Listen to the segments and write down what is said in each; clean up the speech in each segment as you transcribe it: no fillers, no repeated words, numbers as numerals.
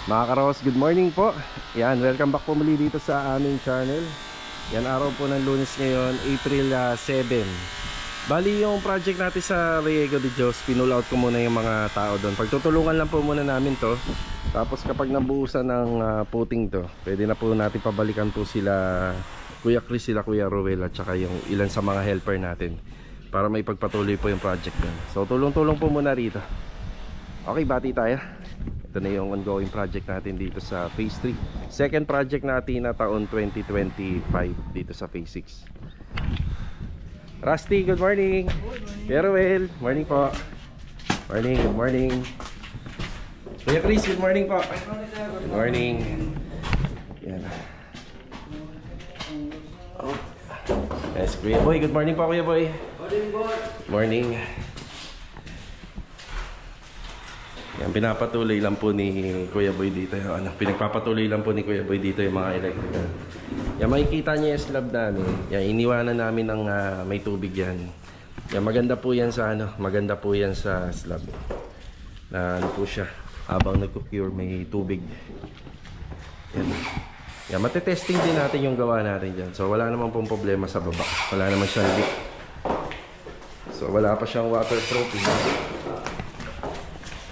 Mga karos, good morning po. Yan, welcome back po muli dito sa aming channel. Yan, araw po ng Lunes ngayon, April 7. Bali yung project natin sa Riego de Dios, pinull out ko muna yung mga tao doon. Pagtutulungan lang po muna namin to. Tapos kapag nabuhusan ng puting to, pwede na po natin pabalikan po sila Kuya Chris, sila Kuya Ruel at saka yung ilan sa mga helper natin para may pagpatuloy po yung project doon. So tulong-tulong po muna rito. Okay, bati tayo. Ito na yung ongoing project natin dito sa Phase 3. Second project natin na taon 2025 dito sa Phase 6. Rusty, good morning. Peruel, morning po. Morning, good morning. Kuya Chris, good morning po. Good morning. Yan. Oh. Yes, Kuya Boy, good morning po, Kuya Boy. Morning. Yan, pinapatuloy lang po ni Kuya Boy dito yung, pinagpapatuloy lang po ni Kuya Boy dito yung mga electrical. Yan, makikita niya yung slab namin. Yan, iniwanan namin ng may tubig yan. Yan, maganda po yan sa maganda po yan sa slab. Na po siya, habang nagko-cure may tubig. Yan. Yan, matetesting din natin yung gawa natin dyan. So wala naman pong problema sa baba. Wala naman siyang leak. So wala pa siyang waterproofing.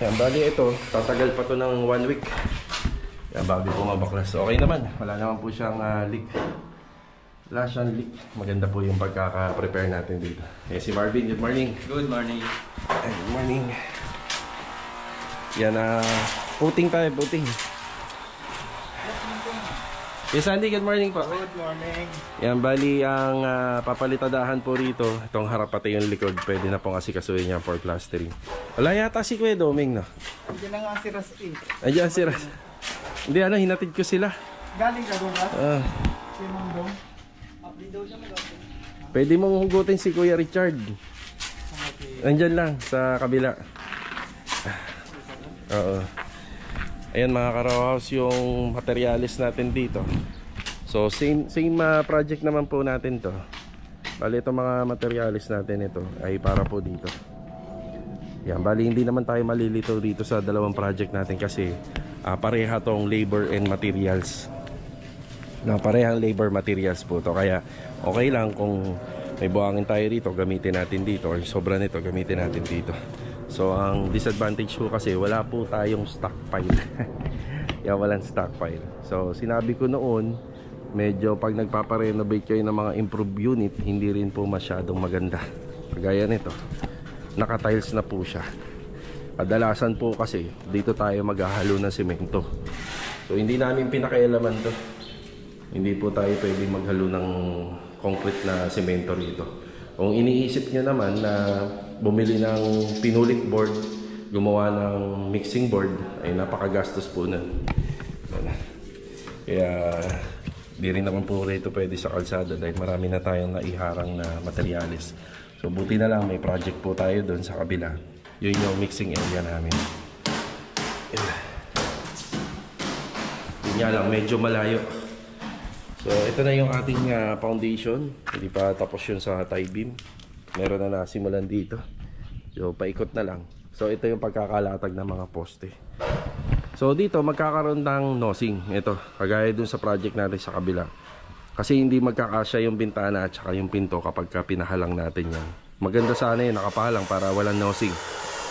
Yan, bali ito, tatagal pa to ng 1 week. Yan, bago po mabaklas. Okay naman, wala naman po siyang leak. Wala siyang leak. Maganda po yung pagkaka-prepare natin dito. Si Marvin, good morning. Good morning. Good morning. Yan, puting tayo, puting. Yes, Sandy, good morning po. Good morning. Yan, bali ang papalitadahan po rito, itong harap pati yung likod, pwede na pong asikasuhin niya for plastering. Wala yata si Kuya Doming, no? Andiyan na nga si Ras eh. Andiyan si Ras. Hindi, hinatid ko sila. Galing ka doon, Ras? Si Mundong. Pwede mong hugutin si Kuya Richard. Andiyan lang, sa kabila. Oo. Ayan mga ka-Rawhouse, yung materialis natin dito. So same project naman po natin to. Bali itong mga materialis natin ito ay para po dito. Yan, bali hindi naman tayo malilito dito sa dalawang project natin kasi pareha tong labor and materials. Parehang labor materials po to. Kaya okay lang kung may buhangin tayo dito, gamitin natin dito, or sobra nito, gamitin natin dito. So ang disadvantage po kasi wala po tayong stockpile. Yan, walang stockpile. So sinabi ko noon, medyo pag nagpapa-renovate kayo ng mga improved unit, hindi rin po masyadong maganda. Kagaya nito, naka-tiles na po siya. Kadalasan po kasi dito tayo maghahalo ng semento. So hindi namin pinakailaman to. Hindi po tayo pwedeng maghalo ng concrete na semento rito. Kung iniisip nyo naman na bumili ng pinulit board, gumawa ng mixing board, ay napakagastos po nun. Kaya di rin naman po rito pwede sa kalsada dahil marami na tayong naiharang na materialis. So buti na lang may project po tayo doon sa kabila. Yun yung mixing area namin. Yun nga lang, medyo malayo. So ito na yung ating foundation. Hindi pa tapos yun sa tie beam. Meron na nasimulan dito. So paikot na lang. So ito yung pagkakalatag ng mga poste. So dito magkakaroon ng nosing. Ito, kagaya dun sa project natin sa kabila. Kasi hindi magkakasya yung bintana at saka yung pinto kapag pinahalang natin yan. Maganda sana yun, nakapahalang para walang nosing.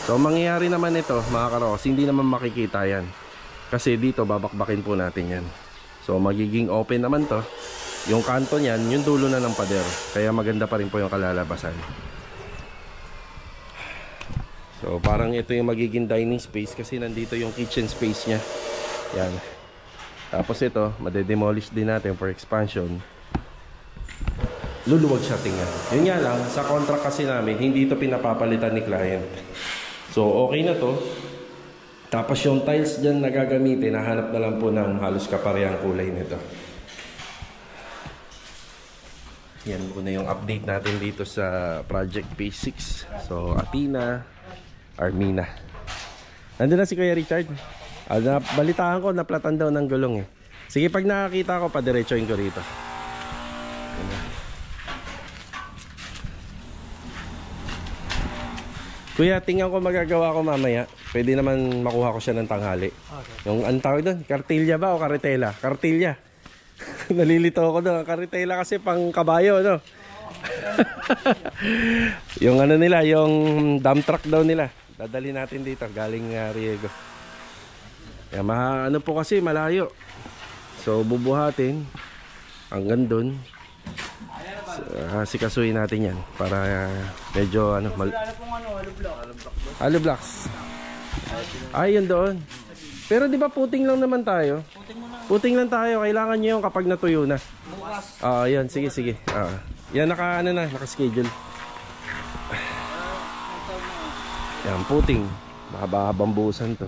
So mangyayari naman ito mga karos, hindi naman makikita yan. Kasi dito babakbakin po natin yan. So magiging open naman to. Yung kanto niyan, yung dulo na ng pader. Kaya maganda pa rin po yung kalalabasan. So parang ito yung magiging dining space kasi nandito yung kitchen space niya. Yan. Tapos ito, madedemolish din natin for expansion. Luluwag siya tingnan. Yun nga lang, sa contract kasi namin, hindi ito pinapapalitan ni client. So okay na to. Tapos yung tiles dyan na gagamitin, nahanap na lang po ng halos kaparehang kulay nito. Yan muna yung update natin dito sa Project Phase 6. So Athena, Armina. Nandun na si Kuya Richard. Balitaan ko, naplatan daw ng gulong eh. Sige, pag nakakita ko, padiretsoin ko rito. Kuya, tingnan ko magagawa ko mamaya. Pwede naman makuha ko siya ng tanghali. Okay. Yung ang tawag doon, kartilya ba o karitela? Kartilya. Nalilito ako doon. Karitela kasi pang kabayo, no? Yung ano nila, yung dump truck daw nila. Dadali natin dito, galing Riego. Yan, ano po kasi, malayo. So, bubuhatin hanggang doon. Sikasuhin natin yan para medyo ano Wala pong ano, hollow blocks. Ay, yun doon. Pero di ba puting lang naman tayo? Puting lang tayo. Kailangan nyo yung kapag natuyo na. bukas. Yan. Sige. Yan, naka-schedule. Yan, puting. Mahaba-habang to.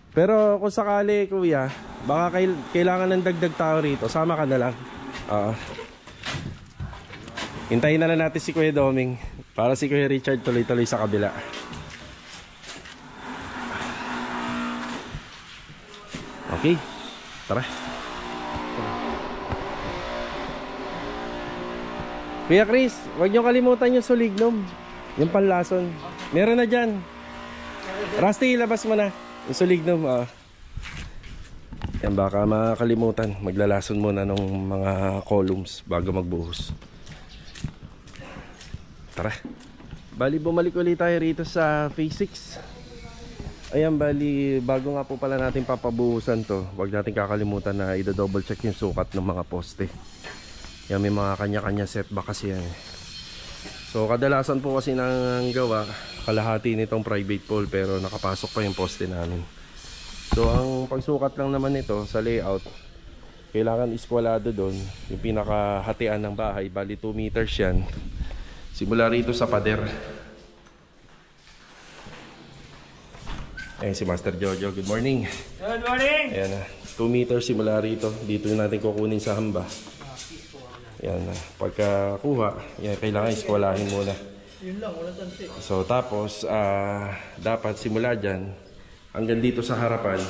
Pero kung sakali, kuya, baka kailangan ng dagdag tao rito. Sama ka na lang. Hintayin na lang natin si Kuya Doming para si Kuya Richard tuloy-tuloy sa kabila. Okay, tara. Kuya Chris, huwag niyo kalimutan yung sulignum. Yung panlason. Meron na dyan. Rusty, ilabas mo na. Yung sulignum. Yan, baka makalimutan. Maglalason muna ng mga columns bago magbuhos. Tara. Bali, bumalik ulit tayo rito sa phase 6. Ayan, bali, bago nga po pala natin papabuhusan to, huwag natin kakalimutan na i-double check yung sukat ng mga poste. Yan, may mga kanya-kanya setback kasi yan. So, kadalasan po kasi nang gawa, kalahati nitong private pole pero nakapasok pa yung poste namin. So, ang pagsukat lang naman nito sa layout, kailangan iskwalado doon. Yung pinakahatian ng bahay, bali 2 meters yan. Simula rito sa pader. Ayan si Master Jojo. Good morning. Good morning! Ayan na. 2 meters simula rito. Dito yung natin kukunin sa hamba. Ayan na. Pagkakuha, yan, kailangan iskwalahin muna. Yun lang, wala tansi. So tapos, dapat simula dyan, hanggang dito sa harapan,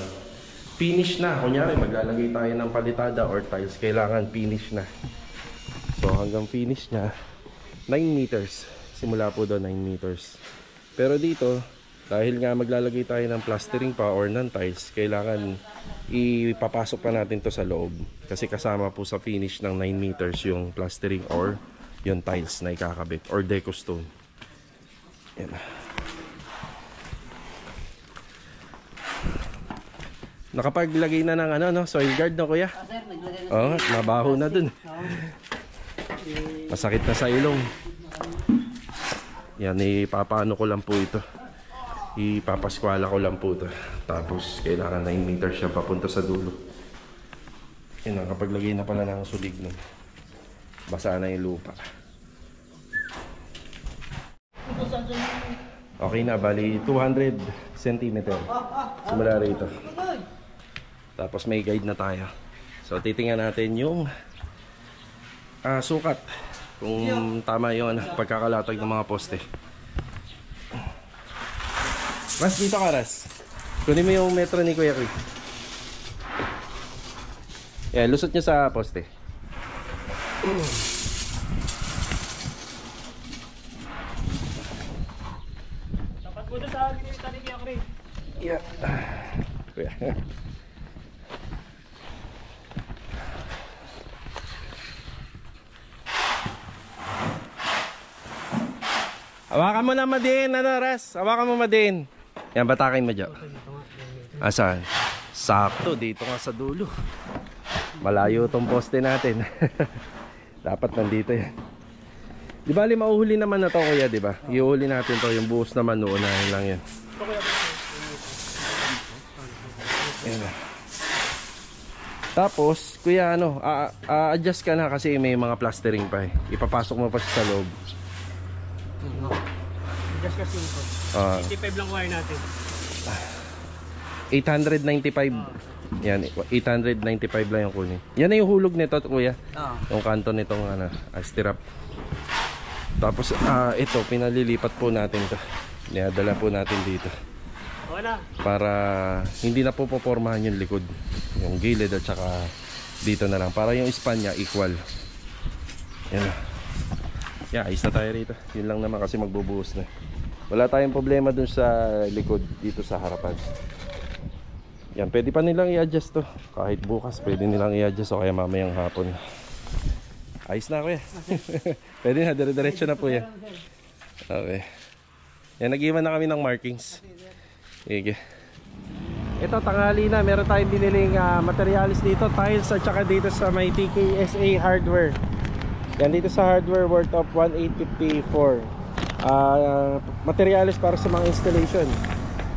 finish na. Kunyari, maglalagay tayo ng palitada or tiles. Kailangan finish na. So hanggang finish na, 9 meters. Simula po doon 9 meters. Pero dito, dahil nga maglalagay tayo ng plastering pa or non-tiles, kailangan ipapasok pa natin to sa loob. Kasi kasama po sa finish ng 9 meters yung plastering or yung tiles na ikakabit or deco stone. Yan. Nakapaglagay na ng ano, no? Soil guard, no, kuya? Sir, naglagay na. Oo, mabaho na dun. Masakit na sa ilong. Yan, ipapaano ko lang po ito. Ipapaskwala ko lang po ito. Tapos kailangan 9 meters siya papunta sa dulo. Yan, nakapaglagay na pala ng sulig nun. Basa na yung lupa. Okay na, bali 200 cm. Simula rito. Tapos may guide na tayo. So titingnan natin yung sukat. Kung tama yung pagkakalatag ng mga poste. Ras, dito ka, Ras. Kunin mo yung metro ni Kuya Chris. Yan, lusot nyo sa poste. Dapat mo doon sa ginita ni Kuya Chris. Yeah. Kuya. Hawakan mo naman din, ano, Ras? Hawakan mo madin. Yan, batakin mo dyan. Asan? Sakto, dito nga sa dulo. Malayo tong poste natin. Dapat nandito yan. Di bali, mauhuli naman na to, kuya, di ba? Iuhuli natin to, yung buhos naman, uunahin lang yan. Yan. Tapos, kuya, ano, adjust ka na kasi may mga plastering pa eh. Ipapasok mo pa siya sa loob. Just kasi ito. 85 lang wire natin. 895. Yan, 895 lang yung kunin. Yan na yung hulog nito, kuya. Yung kanto nitong stirrup. Tapos ito pinalilipat po natin to. Dinadala po natin dito. Wala. Para hindi na po popormahan yung likod. Yung gilid at saka dito na lang. Para yung span niya equal. Yan na. Yeah, ayos na tayo rito. Yun lang naman kasi magbubuhos na. Wala tayong problema dun sa likod, dito sa harapan. Yan, pwede pa nilang i-adjust to. Kahit bukas, pwede nilang i-adjust o kaya mamayang hapon. Ayos na kuya. Pwede na, dire-diretso na po yan. Okay. Yan, nag-iwan na kami ng markings. Sige. Ito, tanghali na. Meron tayong biniling materialis dito. Tiles at saka dito sa may TKSA hardware. Yan, dito sa hardware worth of 1,854. Materialis para sa mga installation.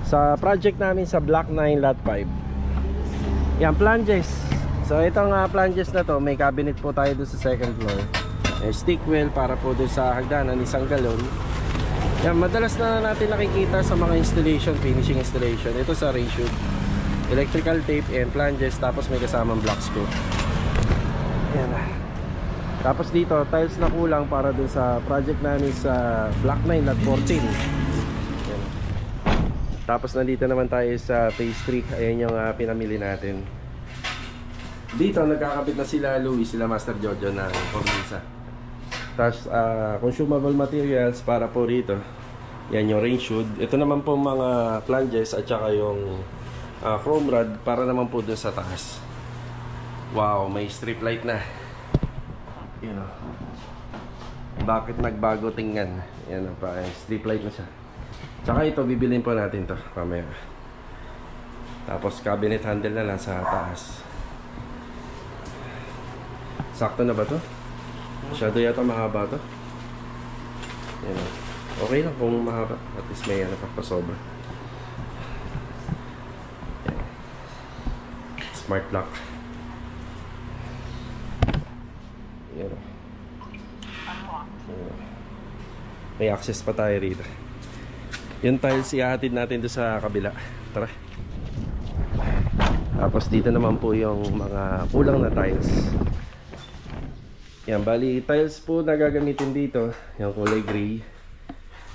Sa project namin sa Block 9 Lot 5. Yan, flanges. So itong flanges na to, may cabinet po tayo doon sa second floor. Stick wheel para po doon sa hagdanan, isang galon. Yan, madalas na natin nakikita sa mga installation, finishing installation. Ito sa ratio, electrical tape and flanges, tapos may kasamang block screw. Yan. Tapos dito, tiles na kulang para doon sa project namin sa Block 9 Lot 14. Yan. Tapos nandito naman tayo sa phase 3. Ayan yung pinamili natin. Dito nagkakabit na sila Louie, sila Master Jojo na cornisa. Tapos consumable materials para po rito. Yan yung range hood. Ito naman po mga flanges at saka yung chrome rod para naman po dun sa taas. Wow, may strip light na. You know. Bakit nagbago tingnan? Yan pa, strip light na siya. Tsaka ito bibilin po natin to mamaya. Tapos cabinet handle na lang sa taas. Sakto na ba to? Masyado yata mahaba to. Yan. Okay lang kung mahaba. At least may papasobra. Smart lock. Yan. May access pa tayo rito. Yung tiles ihahatid natin doon sa kabila. Tara. Tapos dito naman po yung mga kulang na tiles. Yan, bali tiles po na gagamitin dito. Yung kulay gray.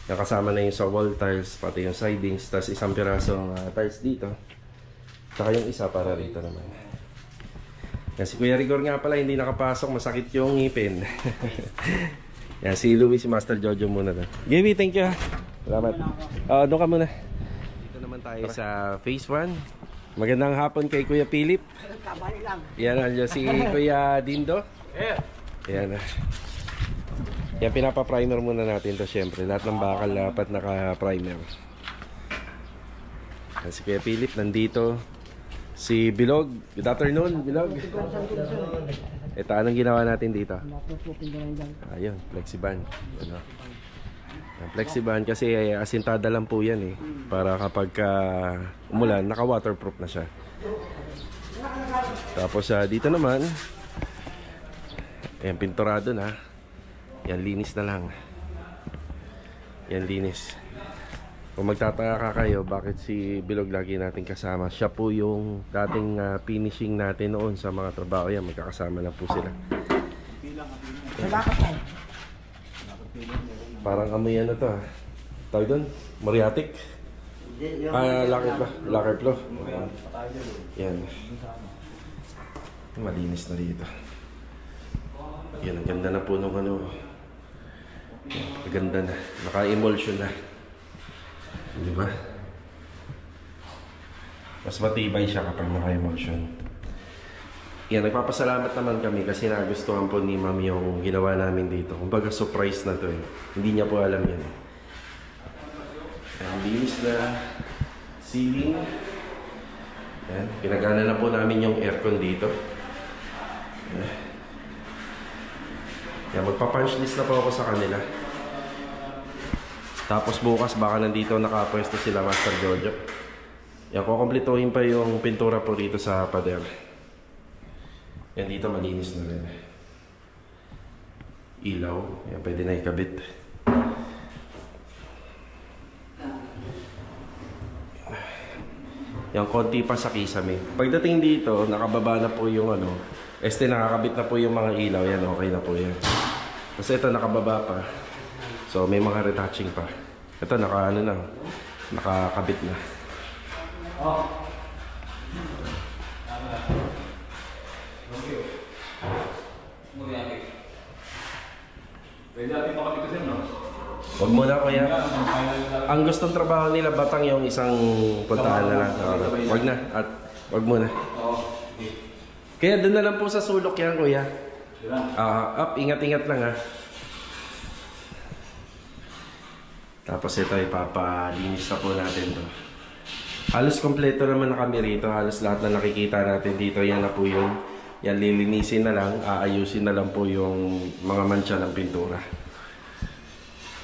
Yung kasama na yung sa wall tiles, pati yung sidings. Tapos isang pirasong tiles dito. Tsaka yung isa para rito naman. Yan, si Kuya Rigor nga pala hindi nakapasok, masakit yung ngipin. Yan, si Louie, si Master Jojo muna doon. Gaby, thank you ha. Salamat. Doon ka muna. Dito naman tayo sa phase 1. Magandang hapon kay Kuya Philip. Yan, nandiyan si Kuya Dindo. Yan. Yan, pinapa-primer muna natin to syempre. Lahat ng bakal dapat naka-primer. Yan, si Kuya Philip nandito. Si Bilog. Good afternoon, Bilog. Ito, anong ginawa natin dito? Ayun, Flexiban. Ano? Flexiban kasi asintada lang po yan eh. Para kapag umulan, naka-waterproof na siya. Tapos dito naman, ayan, pinturado na. Yan, linis na lang. Yan, linis. Kung magtataka ka kayo, bakit si Bilog lagi natin kasama? Siya po yung dating finishing natin noon sa mga trabaho. Yan, magkakasama na po sila. Parang amoy ano to ha. Tawag doon? Moriatic? Lacquer flow. Yan. Malinis na dito. Yan, ang ganda na po nung ano. Ang ganda na. Naka-emulsion na. Diba? Mas matibay siya kapag naka-emulsion. Yan, nagpapasalamat naman kami kasi nagustuhan po ni Ma'am yung ginawa namin dito. Kumbaga surprise na to eh. Hindi niya po alam yan eh. Ang linis na ceiling. Yan, pinagana na po namin yung aircon dito. Yan, magpa-punch list na po ako sa kanila. Tapos bukas baka nandito nakapwesto sila Master Jojo. Yan, kukumplituhin pa yung pintura po dito sa pader. Yan, dito malinis na rin. Ilaw. Yan, pwede na ikabit. Yan, konti pa sa kisame. Pagdating dito, nakababa na po yung ano. Nakakabit na po yung mga ilaw. Yan, okay na po yan. Kasi ito nakababa pa. So, may mga retouching pa. Ito, nakakabit na. Pwede natin makapit kasi, no? Wag muna kuya. Ang gustong trabaho nila Batang yung isang puntahan na lang. Wag na at wag muna. Kaya doon na lang po sa sulok yan kuya. Up, ingat-ingat lang ha. Tapos ito ipapalinis na po natin to. Halos kompleto naman na kami rito. Halos lahat na nakikita natin dito. Yan na po yun. Yan lilinisin na lang. Aayusin na lang po yung mga mancha ng pintura.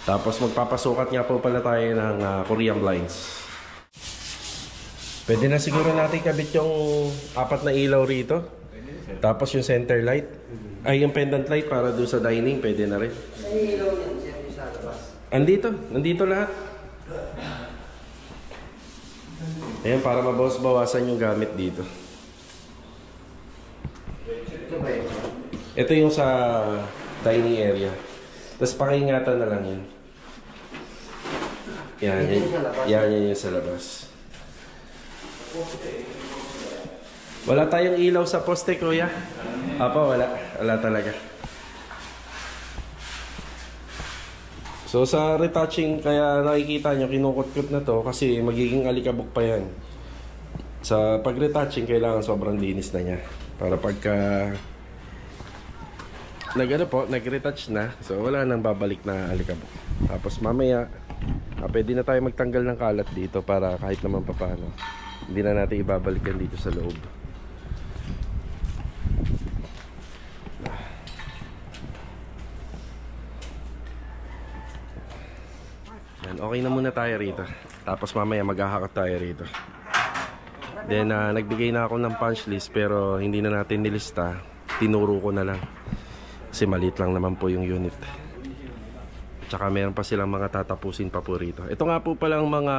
Tapos magpapasukat nga po pala tayo ng Korean blinds. Pwede na siguro natin kabit yung 4 na ilaw rito. Tapos yung center light. Ay yung pendant light para doon sa dining. Pwede na rin. Nandito lahat. Ayan, para mabawas-bawasan yung gamit dito. Ito yung sa dining area. Tapos pakiingatan na lang yun. Yan yung sa labas. Wala tayong ilaw sa poste, kuya. Wala. Wala talaga. So sa retouching, kaya nakikita nyo, kinukot-kot na to kasi magiging alikabok pa yan. Sa pag-retouching, kailangan sobrang linis na niya. Para pagka nag-retouch na, so wala nang babalik na alikabok. Tapos mamaya, pwede na tayo magtanggal ng kalat dito para kahit naman papaano, hindi na natin ibabalik yan dito sa loob. Okay na muna tayo rito. Tapos mamaya maghahakot tayo rito. Then nagbigay na ako ng punch list pero hindi na natin nilista. Tinuro ko na lang. Kasi maliit lang naman po yung unit. Tsaka meron pa silang mga tatapusin pa po rito. Ito nga po palang mga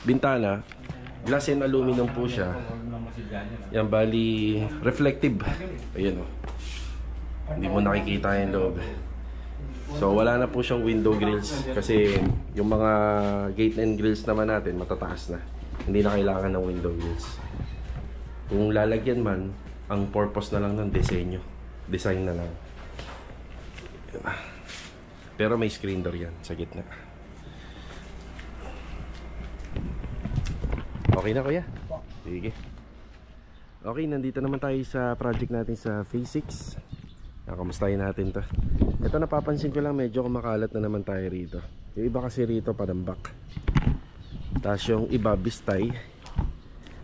bintana. Glass and aluminum po siya. Yan bali reflective. Ayan o. Hindi mo nakikita yung loob. So wala na po siyang window grills kasi yung mga gate and grills naman natin matataas na. Hindi na kailangan ng window grills. Kung lalagyan man, ang purpose na lang ng disenyo. Design na lang. Pero may screen door yan sa gitna. Okay na kuya? Sige. Okay, nandito naman tayo sa project natin sa Phase 6. Kamustahin natin to. Ito napapansin ko lang medyo kumakalat na naman tayo rito. Yung iba kasi rito padambak. Tapos yung iba bistay.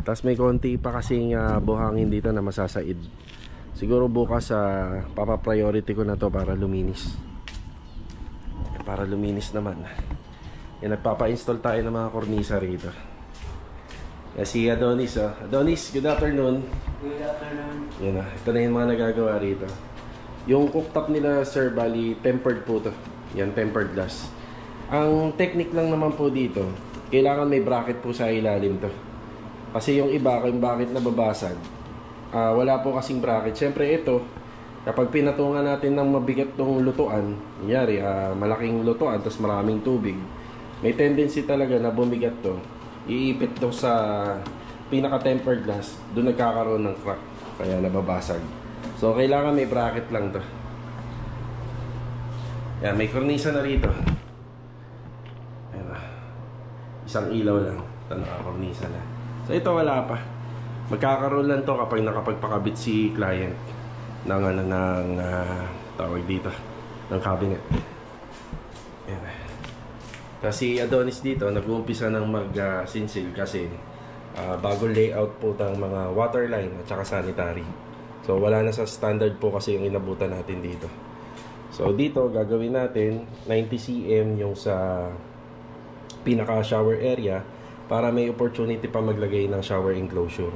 Tapos may konti pa kasing buhangin dito na masasaid. Siguro bukas papa-priority ko na to para luminis. Para luminis naman. Yan, nagpapa-install tayo ng mga kornisa rito. Si Adonis. Adonis, good afternoon. Good afternoon. Yan, ito na yung mga nagagawa rito. Yung cooktop nila, sir, bali tempered po to. Yan, tempered glass. Ang technique lang naman po dito, kailangan may bracket po sa ilalim to. Kasi yung iba, kung bakit nababasag, wala po kasing bracket. Siyempre ito, kapag pinatungan natin ng mabigat tong lutuan, kunyari, malaking lutuan, tapos maraming tubig, may tendency talaga na bumigat to. Iipit to sa pinaka-tempered glass, doon nagkakaroon ng crack, kaya nababasag. So, kailangan may bracket lang to. Yan, may kornisa na rito. Ayan, isang ilaw lang. Ito, nakakornisa na. So, ito wala pa. Magkakaroon lang to kapag nakapagpakabit si client ng tawag dito, ng cabinet. Ayan. Kasi Adonis dito, nag-uumpisa ng mag-sinsil kasi bagong layout po ng mga waterline at saka sanitary. So wala na sa standard po kasi yung inabutan natin dito. So dito gagawin natin 90 cm yung sa pinaka shower area para may opportunity pa maglagay ng shower enclosure.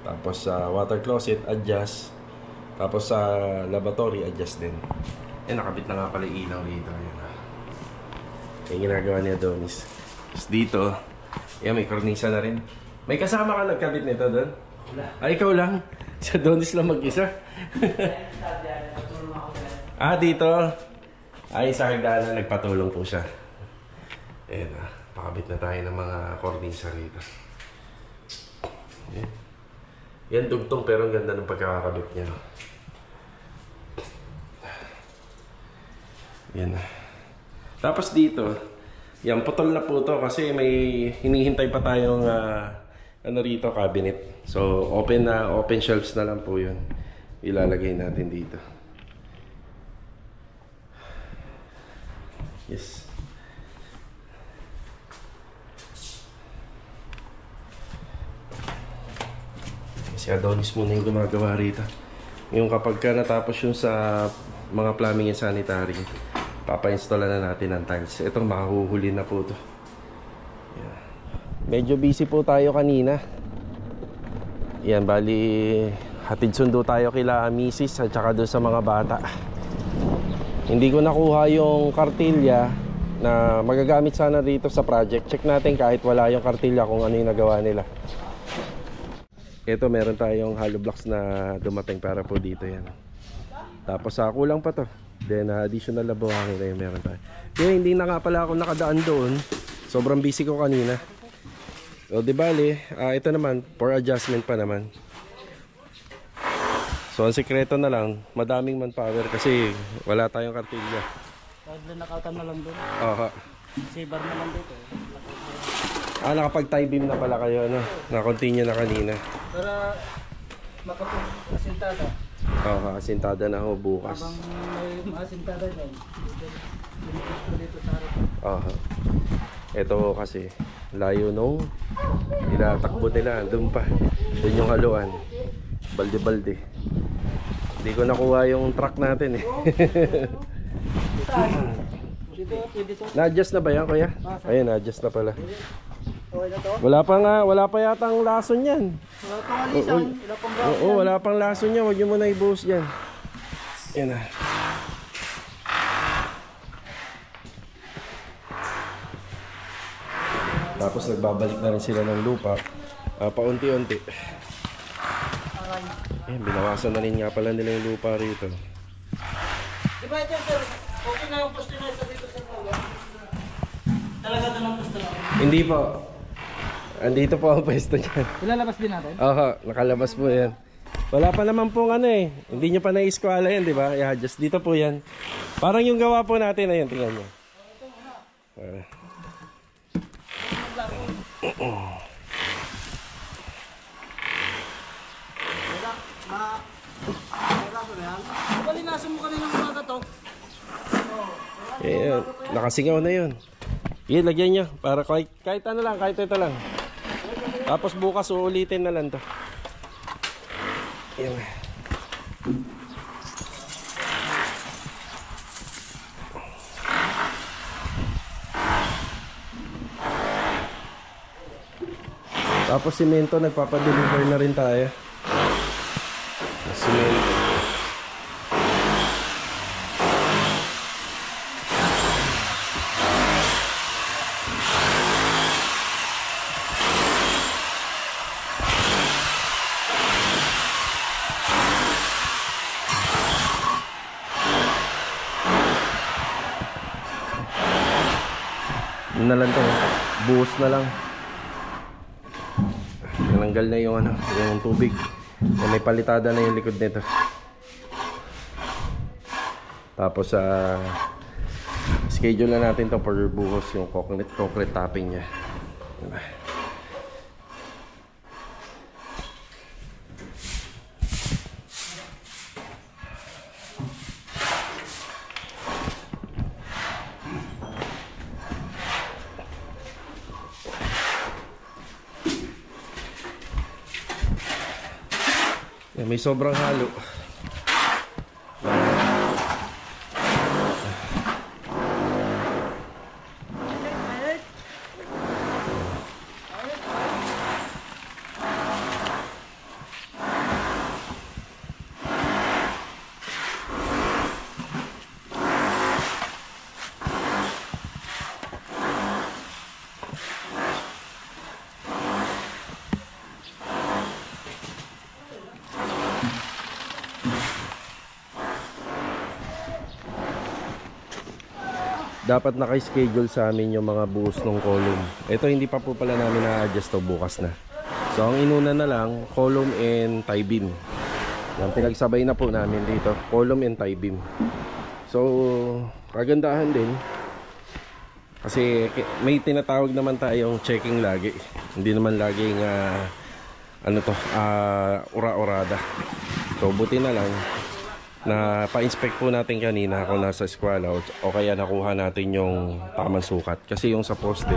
Tapos sa water closet adjust. Tapos sa lavatory adjust din. Nakabit na nga pala ilaw dito. Yung ginagawa ni Adonis. Tapos dito, may kornisa na rin. May kasama ka nagkabit nito doon? Ay, ikaw lang? Si Adonis lang mag-isa? Dito. Ay, sa hagdanan nagpatulong po siya. Ayan, pakabit na tayo ng mga kornisa rito. Ayan. Yan dugtong pero ang ganda ng pagkakakabit niya. Yan. Tapos dito, yan, putol na po to kasi may hinihintay pa tayong ano rito, cabinet. So, open shelves na lang po yun. Ilalagay natin dito. Yes. Si Adonis muna yung gumagawa rito. Yung kapag ka natapos yung sa mga plumbing and sanitary, papa-install na natin ng tiles. Itong makahuhuli na po to. Yeah. Medyo busy po tayo kanina. Yan, bali hatid sundo tayo kila misis at saka doon sa mga bata. Hindi ko nakuha yung kartilya na magagamit sana dito sa project. Check natin kahit wala yung kartilya kung ano yung nagawa nila. Ito, meron tayong hollow blocks na dumating para po dito yan. Tapos kulang pa to. Then additional na buhangin na yung meron tayo. Kaya hindi na nga pala ako nakadaan doon. Sobrang busy ko kanina. So di bali, ito naman for adjustment pa naman. So ang sekreto na lang, madaming manpower kasi wala tayong kartilya. Nakautan na lang doon. Aha. Saber na lang dito. Nakapag tie beam na pala kayo, ano? Na-continue na kanina. Para makapag-asintada. Oo, asintada na ako bukas. Habang may maasintada dyan, dito sa harap. Aha. Ito kasi, layo nung ilatakbo nila. Doon pa. Doon yung haluan. Balde-balde. Hindi ko nakuha yung truck natin eh. Na-adjust na ba yan, kuya? Ayun, na-adjust na pala. Wala pa yata ang lason yan. Wala pang alisan, wala pang brown. Oo, wala pang lason yan. Huwag nyo muna i-buhos dyan. Yan na. Tapos nagbabalik na rin sila ng lupa. Paunti-unti. Binawasan na rin nga pala nila yung lupa rito. Di ba ito, sir? Okay na yung poste na isa dito sa mga. Talaga ito ng poste na. Hindi po. Andito po ang pwesto dyan. Ilalabas din natin? Oo, nakalabas po yan. Wala pa naman pong ano eh. Hindi nyo pa na-eskwala yan, di ba? I-adjust dito po yan. Parang yung gawa po natin, ayun, tingnan nyo. Balinasan mo kanina ng mga to. Ayan, nakasingaw na yun. Yan, lagyan nyo. Para kahit ano lang, kahit ito lang. Tapos bukas uulitin na lang to. Ayan. Tapos simento, nagpapadeliver na rin tayo. Simento. Yun na lang to, buhos na lang. Tinanggal na yung yung tubig. May palitada na yung likod nito. Tapos schedule na natin to for buhos yung concrete topping niya. May sobrang halo. Dapat naka-schedule sa amin yung mga buhos ng column. Ito hindi pa po pala namin na-adjust to, bukas na. So ang inuna na lang, column and tie beam. Yung pinagsabay na po namin dito, column and tie beam. So kagandahan din, Kasi may tinatawag naman tayong checking lagi. Hindi naman laging ura-urada. So buti na lang na pa-inspect po natin kanina kung nasa eskwela o kaya nakuha natin yung tamang sukat. Kasi yung sa poste,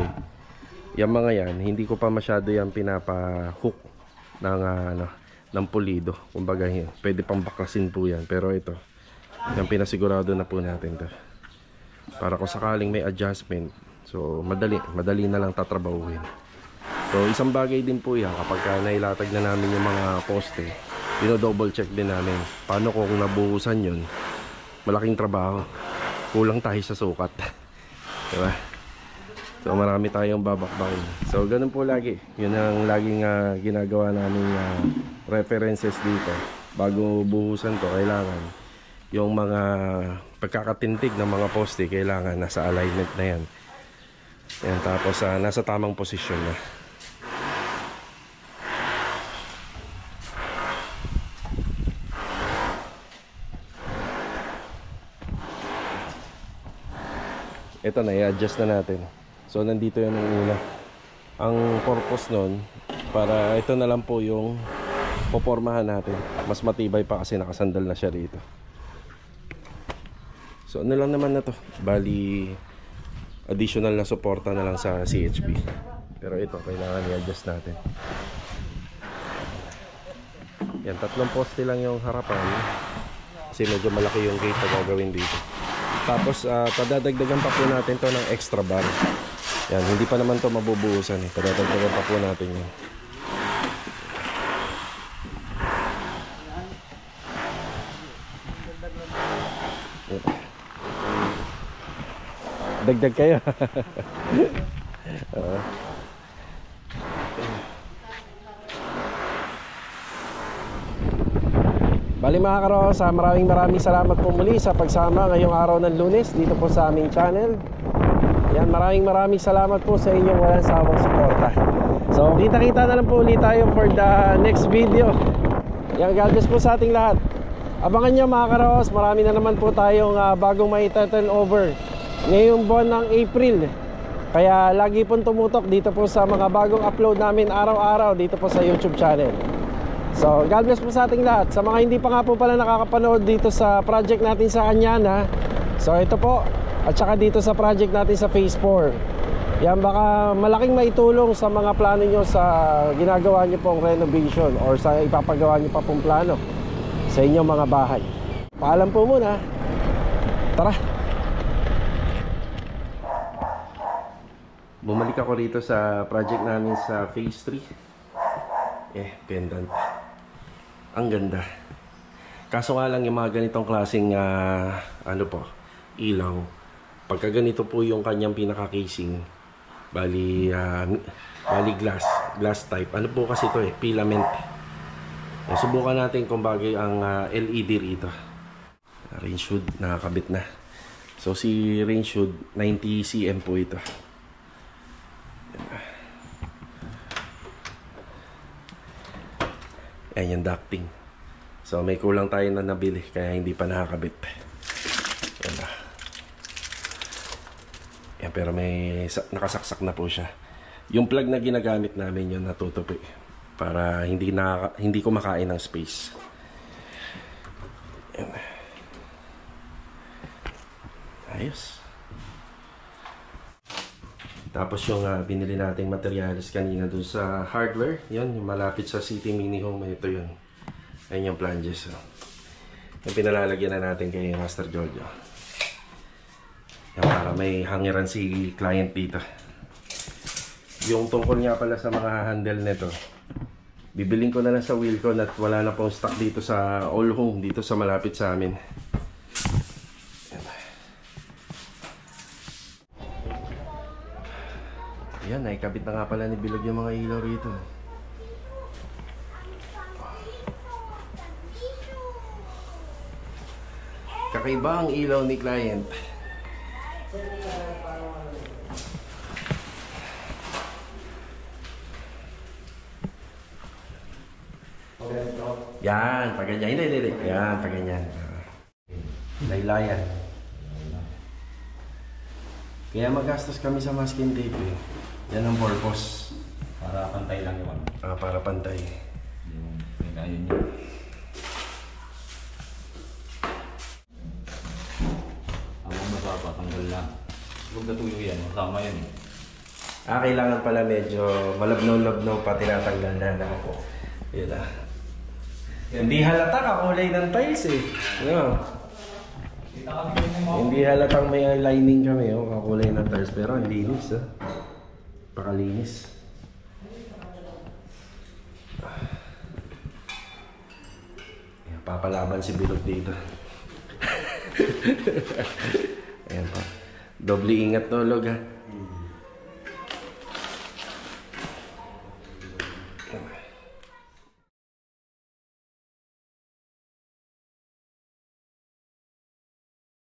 yung mga yan, hindi ko pa masyado yan pinapa-hook ng pulido. Kumbaga, pwede pang baklasin po yan. Pero ito, yung pinasigurado na po natin to. Para kung sakaling may adjustment, so madali na lang tatrabahuin. So isang bagay din po yan kapag nailatag na namin yung mga poste, dino-double check din namin. Paano kung nabuhusan yun? Malaking trabaho. Kulang tayo sa sukat. Diba? So marami tayong babakbakin. So ganun po lagi. Yun ang laging ginagawa namin references dito. Bago buhusan to, kailangan yung mga pagkakatintig ng mga poste, kailangan nasa alignment na yan. Yan, tapos nasa tamang posisyon na. Ito na, i-adjust na natin. So nandito yan ang una. Ang purpose nun, para ito na lang po yung popormahan natin. Mas matibay pa kasi nakasandal na siya rito. So ano lang naman na to, bali additional na suporta na lang sa CHP. Pero ito, kailangan i-adjust natin. Yan, 3 poste lang yung harapan. Kasi medyo malaki yung gate na gagawin dito. Tapos padadagdagan pa po natin to ng extra bar. Yan, hindi pa naman to mabubuhusan eh. Padadagdagan pa po natin yan. Dagdag kayo. Bali mga karos, maraming salamat po muli sa pagsama ngayong araw ng Lunes dito po sa aming channel. Yan, maraming salamat po sa inyong walang sawang suporta. So kita-kita na lang po ulit tayo for the next video. Yan, God bless po sa ating lahat. Abangan nyo mga karos, marami na naman po tayong bagong mai-turn over ngayong buwan ng April. Kaya lagi pong tumutok dito po sa mga bagong upload namin araw-araw dito po sa YouTube channel. So God bless po sa ating lahat. Sa mga hindi pa nga po pala nakakapanood dito sa project natin sa Anyana, so ito po, at saka dito sa project natin sa Phase 4. Yan, baka malaking maitulong sa mga plano nyo sa ginagawa nyo pong renovation or sa ipapagawa nyo pa pong plano sa inyong mga bahay. Paalam po muna. Tara. Bumalik ako rito sa project namin sa Phase 3. Pendant. Ang ganda. Kaso nga lang yung mga ganitong klaseng ilaw. Pagka ganito po yung kanyang pinaka-casing, bali glass type. Ano po kasi ito filament. Subukan natin kung bagay ang LED rito. Range hood nakakabit na. So si range hood 90 cm po ito. Ayan yung ducting. So may kulang tayo na nabili kaya hindi pa nakakabit. Yan, pero may nakasaksak na po siya. Yung plug na ginagamit namin yun natutupi para hindi ko makain ng space. Yan. Ayos. Tapos yung binili nating materials kanina dun sa hardware, yun, yung malapit sa City Mini Home, ito yun. Ayun yung flanges. Yung pinalalagyan na natin kay Master Jojo. Yan, para may hangiran si client dito. Yung tungkol nga pala sa mga handle nito, bibiling ko na lang sa Wilcon at wala na pong stock dito sa All Home, dito sa malapit sa amin. Yan, naikabit na nga pala ni Bilog yung mga ilaw rito. Kakaiba ang ilaw ni client. Yan, pag ganyan. Hindi. Yan, pag ganyan. Laylayan. Kaya magastos kami sa masking tape eh. Yan ang purpose. Para pantay lang yung ano. Para pantay. Yung ayun niya. Ang mababa, tanggal lang. Huwag natuyo yan, masama yan eh. Kailangan pala medyo malabnaw-labnaw pa tinatanggal na lang ako. Yun ah. Hindi halata kakulay ng tiles eh. No. Hindi halatang may lining kami kakulay ng tiles pero ang linis ah. Pakalinis. Papalaban si Bilog dito. Ayan pa. Doble ingat tulog ha.